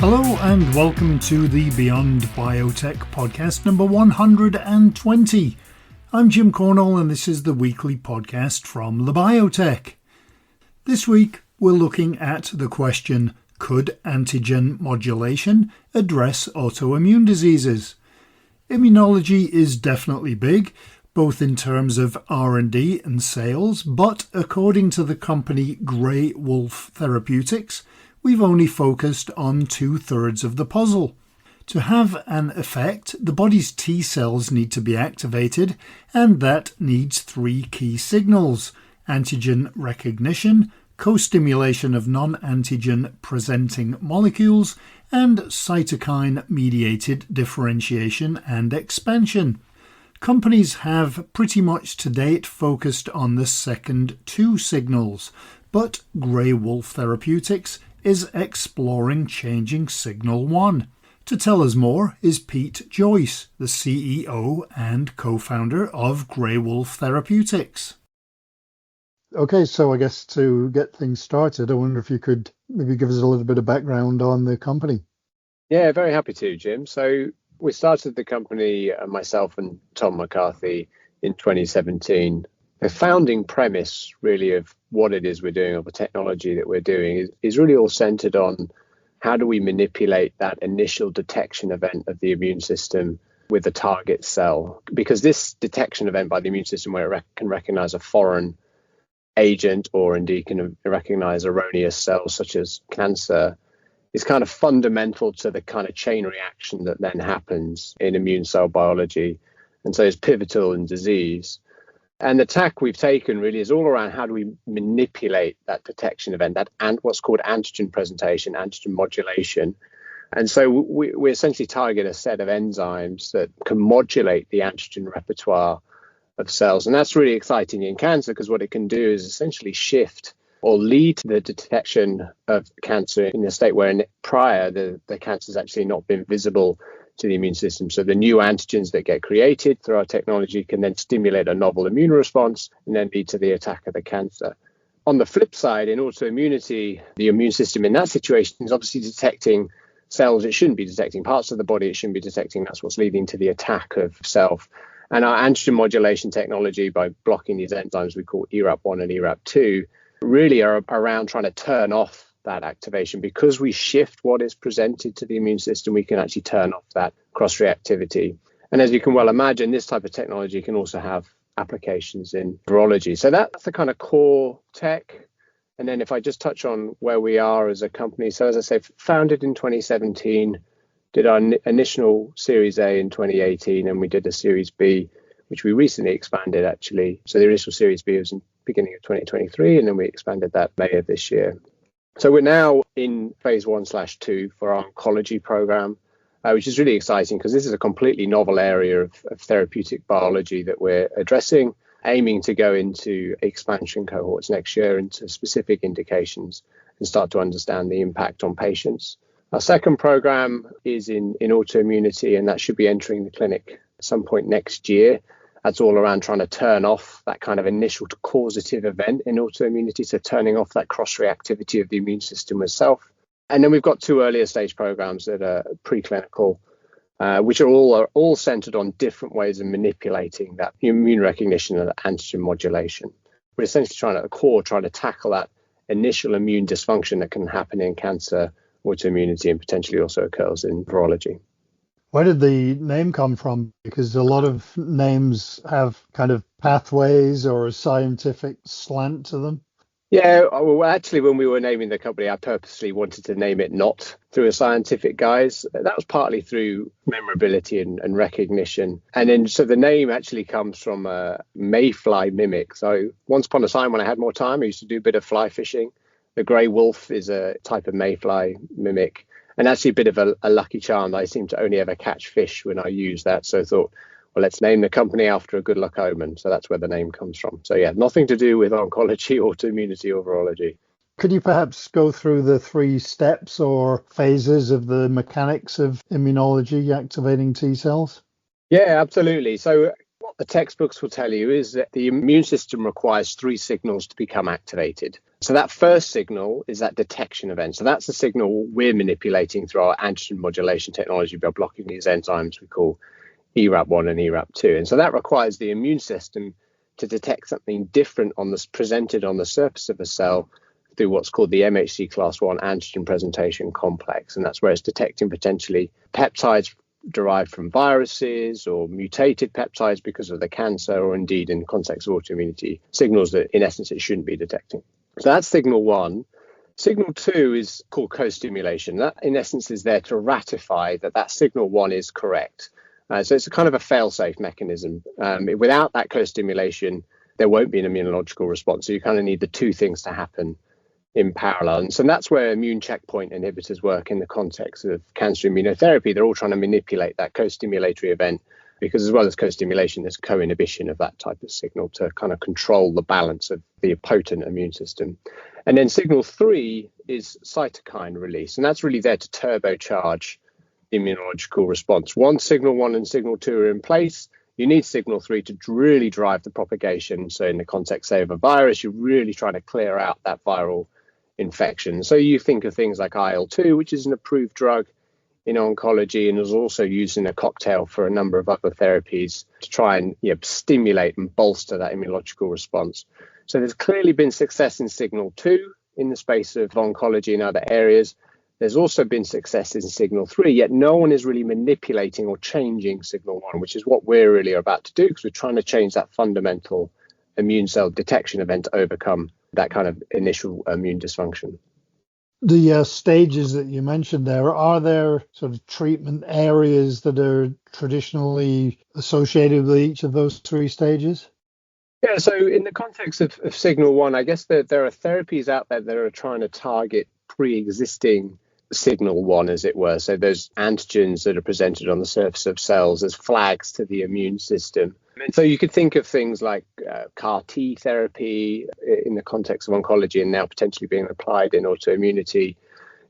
Hello and welcome to the Beyond Biotech podcast number 120. I'm Jim Cornell and this is the weekly podcast from Labiotech. This week we're looking at the question, could antigen modulation address autoimmune diseases? Immunology is definitely big, both in terms of R&D and sales, but according to the company Greywolf Therapeutics, we've only focused on 2/3 of the puzzle. To have an effect, the body's T cells need to be activated, and that needs 3 key signals: antigen recognition, co-stimulation of non-antigen presenting molecules, and cytokine-mediated differentiation and expansion. Companies have pretty much to date focused on the second 2 signals, but Greywolf Therapeutics is exploring changing signal 1. To tell us more is Pete Joyce, the CEO and co-founder of Greywolf Therapeutics. Okay, so I guess to get things started, I wonder if you could maybe give us a little bit of background on the company. Yeah, very happy to, Jim. So we started the company, myself and Tom McCarthy, in 2017. The founding premise, really, of what it is we're doing, or the technology that we're doing, is really all centered on how do we manipulate that initial detection event of the immune system with the target cell. Because this detection event by the immune system, where it can recognize a foreign agent or indeed can recognize erroneous cells such as cancer, is kind of fundamental to the kind of chain reaction that then happens in immune cell biology. And so it's pivotal in disease. And the tack we've taken really is all around how do we manipulate that detection event, and what's called antigen presentation, antigen modulation. And so we essentially target a set of enzymes that can modulate the antigen repertoire of cells. And that's really exciting in cancer, because what it can do is essentially shift or lead to the detection of cancer in a state where prior the cancer has actually not been visible to the immune system. So the new antigens that get created through our technology can then stimulate a novel immune response and then lead to the attack of the cancer. On the flip side, in autoimmunity, the immune system in that situation is obviously detecting cells it shouldn't be detecting, parts of the body it shouldn't be detecting. That's what's leading to the attack of self. And our antigen modulation technology, by blocking these enzymes we call ERAP1 and ERAP2, really are around trying to turn off that activation. Because we shift what is presented to the immune system, we can actually turn off that cross-reactivity. And as you can well imagine, this type of technology can also have applications in virology. So that's the kind of core tech. And then if I just touch on where we are as a company. So as I say, founded in 2017, did our initial Series A in 2018, and we did a Series B, which we recently expanded actually. So the initial Series B was in the beginning of 2023, and then we expanded that May of this year. So we're now in phase 1/2 for our oncology program, which is really exciting because this is a completely novel area of therapeutic biology that we're addressing, aiming to go into expansion cohorts next year into specific indications and start to understand the impact on patients. Our second program is in autoimmunity, and that should be entering the clinic at some point next year. That's all around trying to turn off that kind of initial causative event in autoimmunity, so turning off that cross-reactivity of the immune system itself. And then we've got 2 earlier stage programs that are preclinical, which are all centered on different ways of manipulating that immune recognition and antigen modulation. We're essentially trying to tackle that initial immune dysfunction that can happen in cancer, autoimmunity, and potentially also occurs in virology. Where did the name come from? Because a lot of names have kind of pathways or a scientific slant to them. Yeah, well, actually, when we were naming the company, I purposely wanted to name it not through a scientific guise. That was partly through memorability and recognition. And then, so the name actually comes from a mayfly mimic. So once upon a time, when I had more time, I used to do a bit of fly fishing. The grey wolf is a type of mayfly mimic. And actually a bit of a lucky charm. I seem to only ever catch fish when I use that. So I thought, well, let's name the company after a good luck omen. So that's where the name comes from. So yeah, nothing to do with oncology, autoimmunity, or virology. Could you perhaps go through the 3 steps or phases of the mechanics of immunology activating T cells? Yeah, absolutely. So what the textbooks will tell you is that the immune system requires 3 signals to become activated. So that first signal is that detection event. So that's the signal we're manipulating through our antigen modulation technology by blocking these enzymes we call ERAP1 and ERAP2. And so that requires the immune system to detect something different presented on the surface of a cell through what's called the MHC class 1 antigen presentation complex. And that's where it's detecting potentially peptides derived from viruses or mutated peptides because of the cancer, or indeed in the context of autoimmunity, signals that in essence it shouldn't be detecting. So that's signal 1. Signal 2 is called co-stimulation. That in essence is there to ratify that signal 1 is correct. So it's a kind of a fail-safe mechanism. Without that co-stimulation, there won't be an immunological response. So you kind of need the two things to happen in parallel. And so that's where immune checkpoint inhibitors work in the context of cancer immunotherapy. They're all trying to manipulate that co-stimulatory event, because as well as co-stimulation, there's co-inhibition of that type of signal to kind of control the balance of the potent immune system. And then signal 3 is cytokine release. And that's really there to turbocharge immunological response. Once signal 1 and signal 2 are in place, you need signal 3 to really drive the propagation. So in the context, say, of a virus, you're really trying to clear out that viral infection. So you think of things like IL-2, which is an approved drug in oncology and is also used in a cocktail for a number of other therapies to try and stimulate and bolster that immunological response. So there's clearly been success in signal 2 in the space of oncology and other areas. There's also been success in signal 3, yet no one is really manipulating or changing signal 1, which is what we're really about to do, because we're trying to change that fundamental immune cell detection event to overcome that kind of initial immune dysfunction. The stages that you mentioned there, are there sort of treatment areas that are traditionally associated with each of those 3 stages? Yeah, so in the context of signal 1, I guess that there are therapies out there that are trying to target pre-existing signal 1, as it were. So there's antigens that are presented on the surface of cells as flags to the immune system. And so you could think of things like CAR T therapy in the context of oncology and now potentially being applied in autoimmunity.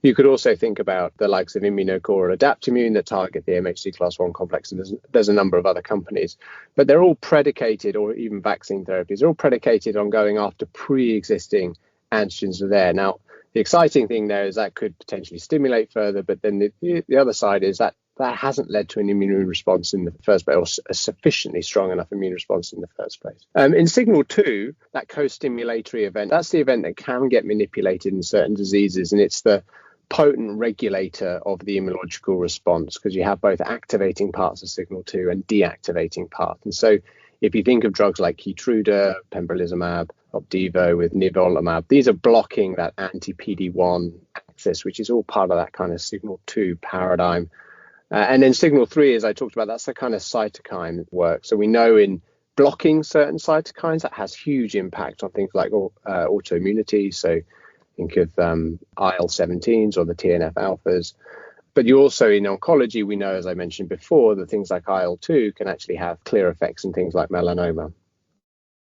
You could also think about the likes of Immunology or Adaptimmune that target the MHC class 1 complex. And there's a number of other companies, but they're all predicated, or even vaccine therapies, they're all predicated on going after pre-existing antigens that are there. Now, the exciting thing there is that could potentially stimulate further, but then the other side is that hasn't led to an immune response in the first place, or a sufficiently strong enough immune response in the first place. In signal 2, that co-stimulatory event, that's the event that can get manipulated in certain diseases, and it's the potent regulator of the immunological response, because you have both activating parts of signal 2 and deactivating parts. And so if you think of drugs like Keytruda, pembrolizumab, Opdivo with nivolumab, these are blocking that anti-PD-1 axis, which is all part of that kind of signal 2 paradigm. And then signal 3, as I talked about, that's the kind of cytokine work. So we know in blocking certain cytokines, that has huge impact on things like autoimmunity. So think of IL-17s or the TNF alphas. But you also, in oncology, we know, as I mentioned before, that things like IL-2 can actually have clear effects in things like melanoma.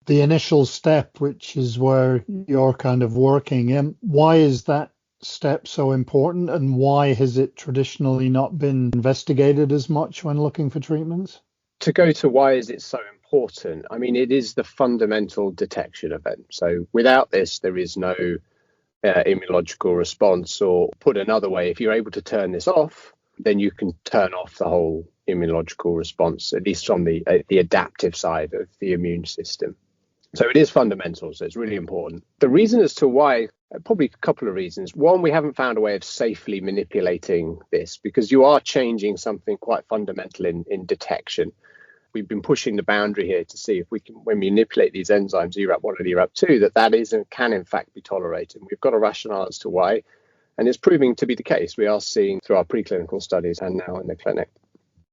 The initial step, which is where you're kind of working, why is that step so important, and why has it traditionally not been investigated as much when looking for treatments? To go to why is it so important, I mean, it is the fundamental detection event. So without this, there is no immunological response, or put another way, if you're able to turn this off, then you can turn off the whole immunological response, at least on the adaptive side of the immune system. So it is fundamental, so it's really important. The reason as to why, probably a couple of reasons. One, we haven't found a way of safely manipulating this, because you are changing something quite fundamental in detection. We've been pushing the boundary here to see if we can, when we manipulate these enzymes, ERAP1 and ERAP2, that can in fact be tolerated. We've got a rationale as to why, and it's proving to be the case. We are seeing through our preclinical studies and now in the clinic.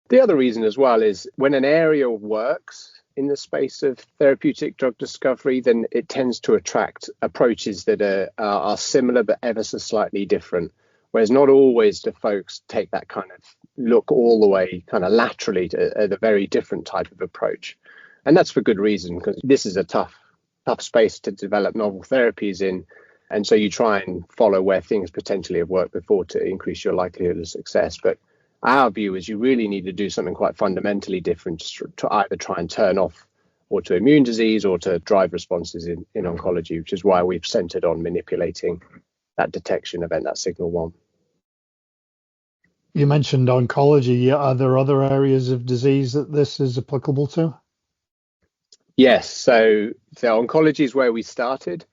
The other reason as well is when an area works in the space of therapeutic drug discovery, then it tends to attract approaches that are similar but ever so slightly different. Whereas not always do folks take that kind of look all the way kind of laterally at a very different type of approach. And that's for good reason, because this is a tough space to develop novel therapies in. And so you try and follow where things potentially have worked before to increase your likelihood of success. But our view is you really need to do something quite fundamentally different to either try and turn off autoimmune disease or to drive responses in oncology, which is why we've centered on manipulating that detection event, that signal one. You mentioned oncology. Are there other areas of disease that this is applicable to? Yes, so oncology is where we started,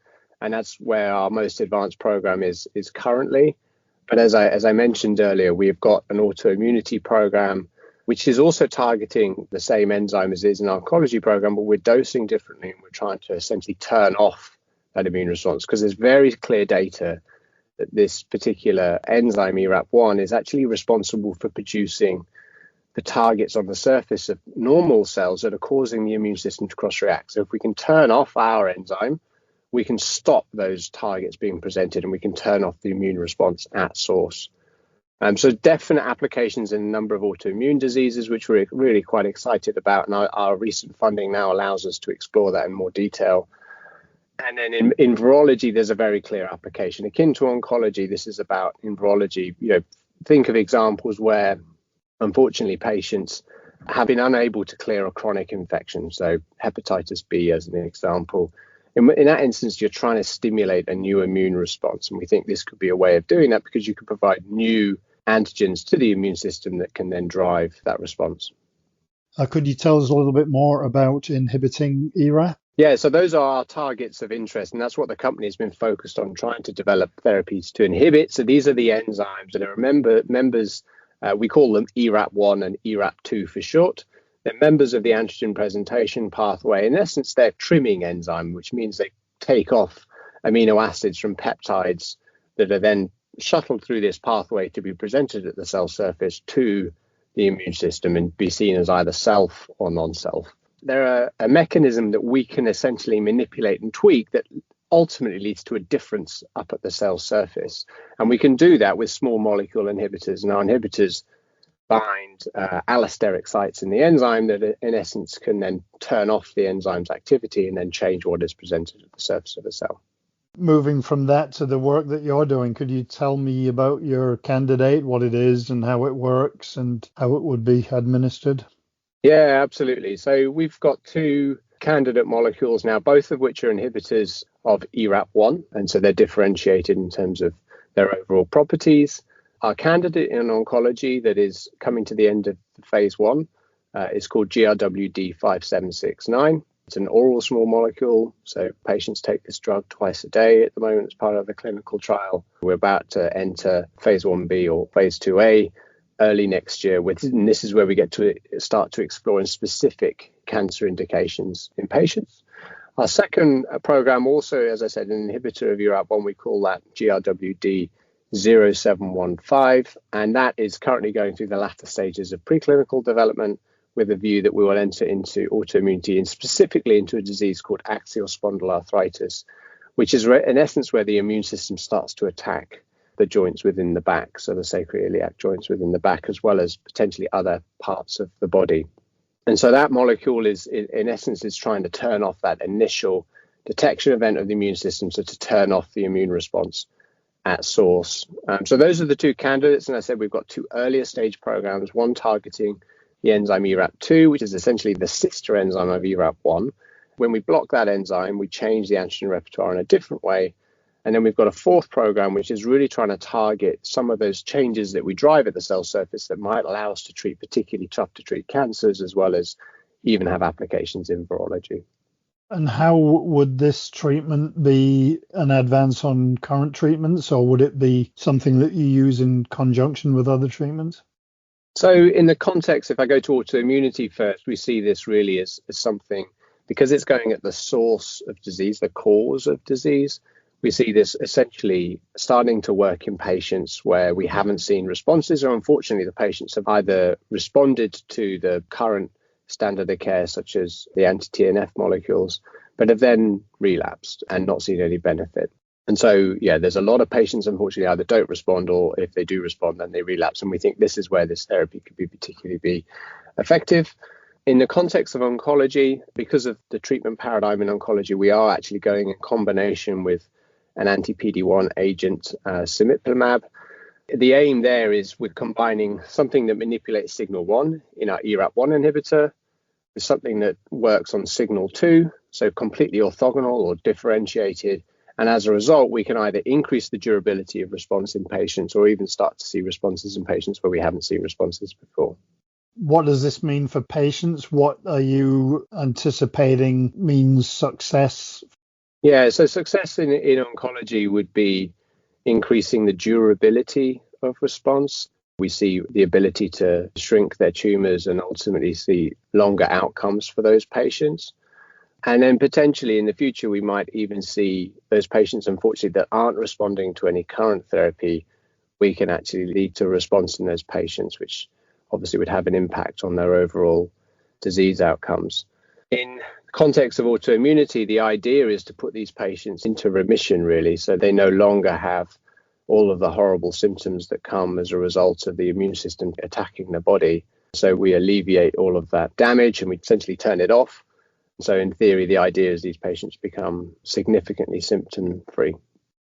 and that's where our most advanced program is currently. But as I mentioned earlier, we've got an autoimmunity program, which is also targeting the same enzyme as is an oncology program, but we're dosing differently, and we're trying to essentially turn off that immune response because there's very clear data that this particular enzyme, ERAP1, is actually responsible for producing the targets on the surface of normal cells that are causing the immune system to cross-react. So if we can turn off our enzyme, we can stop those targets being presented and we can turn off the immune response at source. So definite applications in a number of autoimmune diseases, which we're really quite excited about. And our recent funding now allows us to explore that in more detail. And then in virology, there's a very clear application. Akin to oncology, this is about in virology. Think of examples where, unfortunately, patients have been unable to clear a chronic infection. So hepatitis B as an example. In that instance, you're trying to stimulate a new immune response. And we think this could be a way of doing that because you could provide new antigens to the immune system that can then drive that response. Could you tell us a little bit more about inhibiting ERAP? Yeah, so those are our targets of interest, and that's what the company has been focused on, trying to develop therapies to inhibit. So these are the enzymes that are members, we call them ERAP1 and ERAP2 for short. They're members of the antigen presentation pathway. In essence, they're trimming enzyme, which means they take off amino acids from peptides that are then shuttled through this pathway to be presented at the cell surface to the immune system and be seen as either self or non-self. They're a mechanism that we can essentially manipulate and tweak that ultimately leads to a difference up at the cell surface. And we can do that with small molecule inhibitors. And our inhibitors bind allosteric sites in the enzyme that in essence can then turn off the enzyme's activity and then change what is presented at the surface of the cell. Moving from that to the work that you're doing, could you tell me about your candidate, what it is and how it works and how it would be administered? Yeah, absolutely. So we've got two candidate molecules now, both of which are inhibitors of ERAP1, and so they're differentiated in terms of their overall properties. Our candidate in oncology that is coming to the end of phase 1 is called GRWD5769. It's an oral small molecule, so patients take this drug twice a day at the moment as part of the clinical trial. We're about to enter phase 1B or phase 2A early next year, and this is where we get to start to explore in specific cancer indications in patients. Our second program also, as I said, an inhibitor of ERAP1, we call that GRWD0715, and that is currently going through the latter stages of preclinical development with a view that we will enter into autoimmunity and specifically into a disease called axial spondyloarthritis, which is in essence where the immune system starts to attack the joints within the back, so the sacroiliac joints within the back, as well as potentially other parts of the body. And so that molecule is, in essence, is trying to turn off that initial detection event of the immune system, so to turn off the immune response at source. So those are the two candidates, and I said we've got two earlier stage programs, one targeting the enzyme ERAP2, which is essentially the sister enzyme of ERAP1. When we block that enzyme, we change the antigen repertoire in a different way. And then we've got a fourth program, which is really trying to target some of those changes that we drive at the cell surface that might allow us to treat particularly tough to treat cancers, as well as even have applications in virology. And how would this treatment be an advance on current treatments, or would it be something that you use in conjunction with other treatments? So in the context, if I go to autoimmunity first, we see this really as something, because it's going at the source of disease, the cause of disease. We see this essentially starting to work in patients where we haven't seen responses, or unfortunately the patients have either responded to the current standard of care, such as the anti-TNF molecules, but have then relapsed and not seen any benefit. And so, yeah, there's a lot of patients, unfortunately, either don't respond, or if they do respond, then they relapse. And we think this is where this therapy could be particularly effective. In the context of oncology, because of the treatment paradigm in oncology, we are actually going in combination with an anti-PD-1 agent, cemiplimab. The aim there is we're combining something that manipulates signal 1 in our ERAP1 inhibitor is something that works on signal 2, so completely orthogonal or differentiated. And as a result, we can either increase the durability of response in patients or even start to see responses in patients where we haven't seen responses before. What does this mean for patients? What are you anticipating means success? Yeah, so success in oncology would be increasing the durability of response. We see the ability to shrink their tumors and ultimately see longer outcomes for those patients. And then potentially in the future, we might even see those patients, unfortunately, that aren't responding to any current therapy. We can actually lead to a response in those patients, which obviously would have an impact on their overall disease outcomes. In the context of autoimmunity, the idea is to put these patients into remission, really, so they no longer have all of the horrible symptoms that come as a result of the immune system attacking the body. So we alleviate all of that damage and we essentially turn it off. So in theory, the idea is these patients become significantly symptom-free.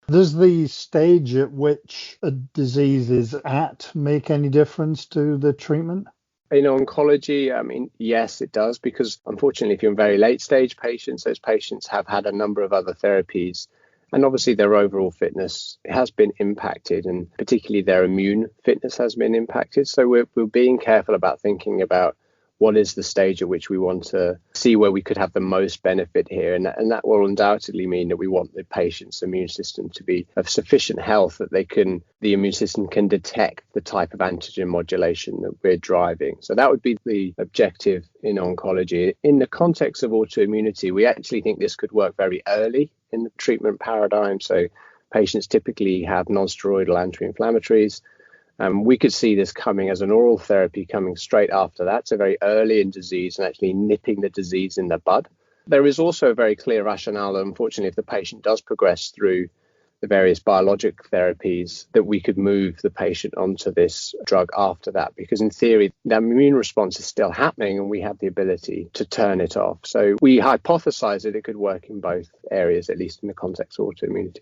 Does the stage at which a disease is at make any difference to the treatment? In oncology, I mean, yes, it does, because unfortunately, if you're in very late stage patients, those patients have had a number of other therapies. And obviously, their overall fitness has been impacted, and particularly their immune fitness has been impacted. So we're being careful about thinking about what is the stage at which we want to see where we could have the most benefit here. And that will undoubtedly mean that we want the patient's immune system to be of sufficient health that the immune system can detect the type of antigen modulation that we're driving. So that would be the objective in oncology. In the context of autoimmunity, we actually think this could work very early in the treatment paradigm. So patients typically have non-steroidal anti-inflammatories. We could see this coming as an oral therapy coming straight after that, so very early in disease and actually nipping the disease in the bud. There is also a very clear rationale that unfortunately, if the patient does progress through the various biologic therapies, that we could move the patient onto this drug after that, because in theory, the immune response is still happening and we have the ability to turn it off. So we hypothesize that it could work in both areas, at least in the context of autoimmunity.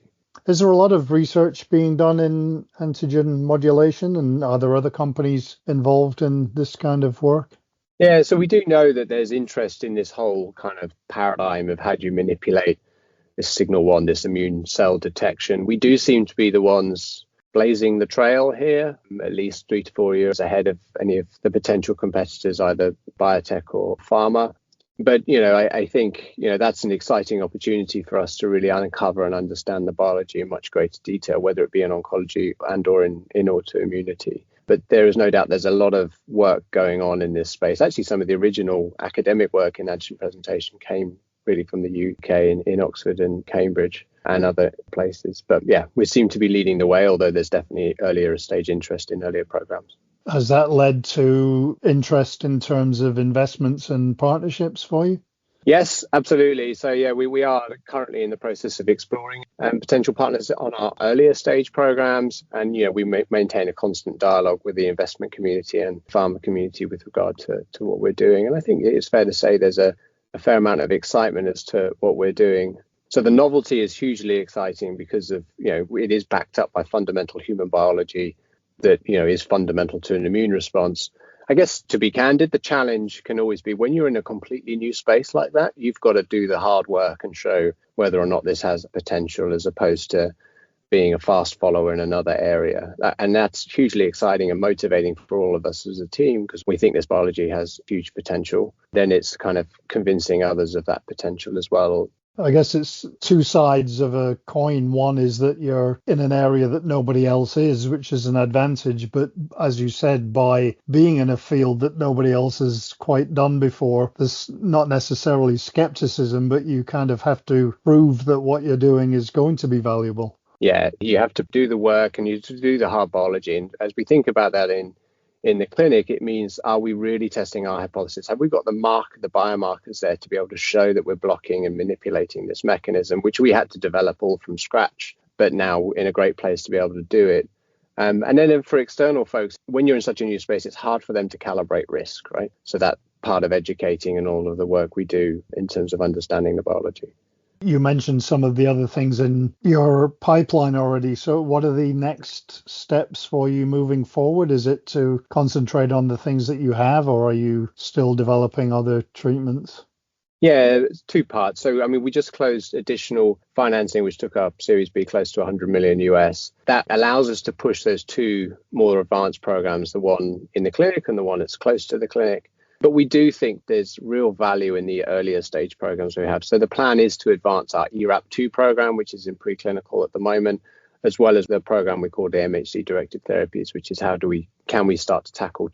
Is there a lot of research being done in antigen modulation, and are there other companies involved in this kind of work? Yeah, so we do know that there's interest in this whole kind of paradigm of how do you manipulate this signal one, this immune cell detection. We do seem to be the ones blazing the trail here, at least 3 to 4 years ahead of any of the potential competitors, either biotech or pharma. But, I think, that's an exciting opportunity for us to really uncover and understand the biology in much greater detail, whether it be in oncology and or in autoimmunity. But there is no doubt there's a lot of work going on in this space. Actually, some of the original academic work in antigen presentation came really from the UK in Oxford and Cambridge and other places. But yeah, we seem to be leading the way, although there's definitely earlier stage interest in earlier programs. Has that led to interest in terms of investments and partnerships for you? Yes, absolutely. So yeah, we are currently in the process of exploring potential partners on our earlier stage programs. And, we maintain a constant dialogue with the investment community and pharma community with regard to what we're doing. And I think it's fair to say there's a fair amount of excitement as to what we're doing. So the novelty is hugely exciting because of, it is backed up by fundamental human biology that, is fundamental to an immune response. I guess, to be candid, the challenge can always be when you're in a completely new space like that, you've got to do the hard work and show whether or not this has potential, as opposed to being a fast follower in another area. And that's hugely exciting and motivating for all of us as a team, because we think this biology has huge potential. Then it's kind of convincing others of that potential as well. I guess it's two sides of a coin. One is that you're in an area that nobody else is, which is an advantage. But as you said, by being in a field that nobody else has quite done before, there's not necessarily skepticism, but you kind of have to prove that what you're doing is going to be valuable. Yeah, you have to do the work and you have to do the hard biology. And as we think about that in the clinic, it means, are we really testing our hypothesis? Have we got the biomarkers there to be able to show that we're blocking and manipulating this mechanism, which we had to develop all from scratch, but now in a great place to be able to do it. And then for external folks, when you're in such a new space, it's hard for them to calibrate risk, right? So that part of educating and all of the work we do in terms of understanding the biology. You mentioned some of the other things in your pipeline already. So what are the next steps for you moving forward? Is it to concentrate on the things that you have, or are you still developing other treatments? Yeah, it's two parts. So, I mean, we just closed additional financing, which took our Series B close to 100 million US. That allows us to push those two more advanced programs, the one in the clinic and the one that's close to the clinic. But we do think there's real value in the earlier stage programs we have. So the plan is to advance our ERAP2 program, which is in preclinical at the moment, as well as the program we call the MHC-directed therapies, which is can we start to tackle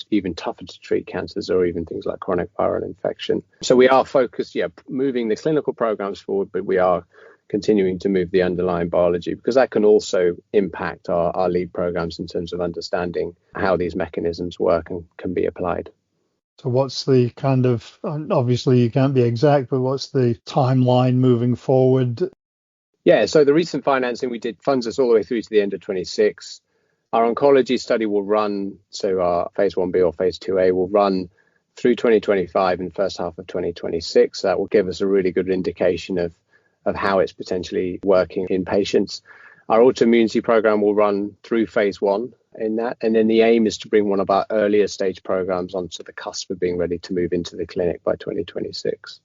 even tougher to treat cancers or even things like chronic viral infection. So we are focused, moving the clinical programs forward, but we are continuing to move the underlying biology, because that can also impact our lead programs in terms of understanding how these mechanisms work and can be applied. So what's the kind of, obviously you can't be exact, but what's the timeline moving forward? Yeah, so the recent financing we did funds us all the way through to the end of 26. Our oncology study will run, so our phase 1B or phase 2A will run through 2025 and first half of 2026. That will give us a really good indication of how it's potentially working in patients. Our autoimmunity program will run through phase 1 in that. And then the aim is to bring one of our earlier stage programs onto the cusp of being ready to move into the clinic by 2026.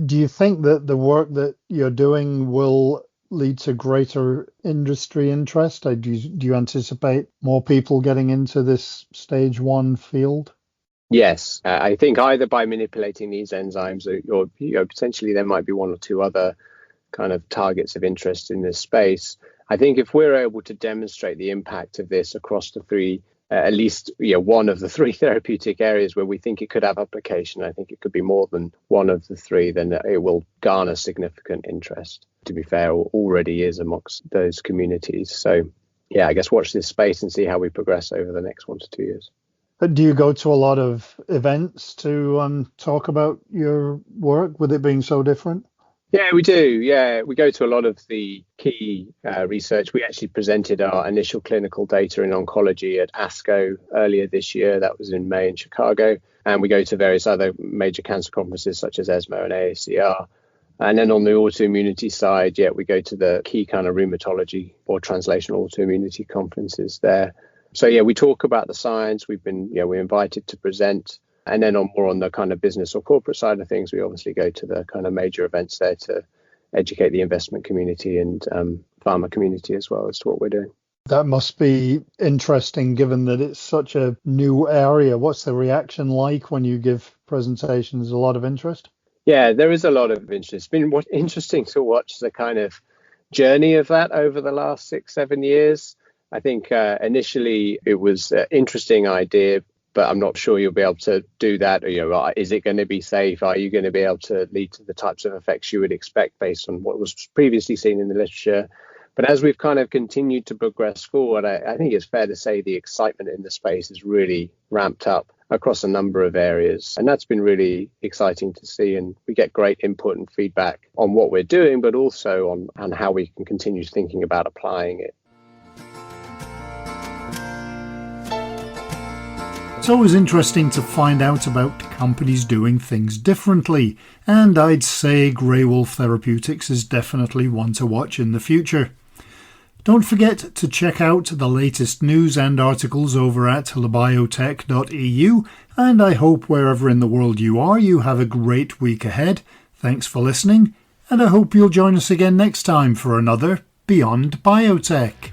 Do you think that the work that you're doing will lead to greater industry interest? Do you anticipate more people getting into this stage 1 field? Yes, I think either by manipulating these enzymes or potentially there might be one or two other kind of targets of interest in this space. I think if we're able to demonstrate the impact of this across the three, at least one of the three therapeutic areas where we think it could have application, I think it could be more than one of the three, then it will garner significant interest. To be fair, already is amongst those communities. So yeah, I guess watch this space and see how we progress over the next 1 to 2 years. Do you go to a lot of events to talk about your work, with it being so different? Yeah, we do. Yeah, we go to a lot of the key research. We actually presented our initial clinical data in oncology at ASCO earlier this year. That was in May in Chicago. And we go to various other major cancer conferences such as ESMO and AACR. And then on the autoimmunity side, we go to the key kind of rheumatology or translational autoimmunity conferences there. So we talk about the science. We've been, we're invited to present. And then on the kind of business or corporate side of things, we obviously go to the kind of major events there to educate the investment community and pharma community as well as to what we're doing. That must be interesting, given that it's such a new area. What's the reaction like when you give presentations? A lot of interest? Yeah, there is a lot of interest. It's been interesting to watch the kind of journey of that over the last 6-7 years. I think initially it was an interesting idea, but I'm not sure you'll be able to do that. Is it going to be safe? Are you going to be able to lead to the types of effects you would expect based on what was previously seen in the literature? But as we've kind of continued to progress forward, I think it's fair to say the excitement in the space has really ramped up across a number of areas. And that's been really exciting to see. And we get great input and feedback on what we're doing, but also on how we can continue thinking about applying it. It's always interesting to find out about companies doing things differently, and I'd say Greywolf Therapeutics is definitely one to watch in the future. Don't forget to check out the latest news and articles over at Labiotech.eu, and I hope wherever in the world you are, you have a great week ahead. Thanks for listening, and I hope you'll join us again next time for another Beyond Biotech.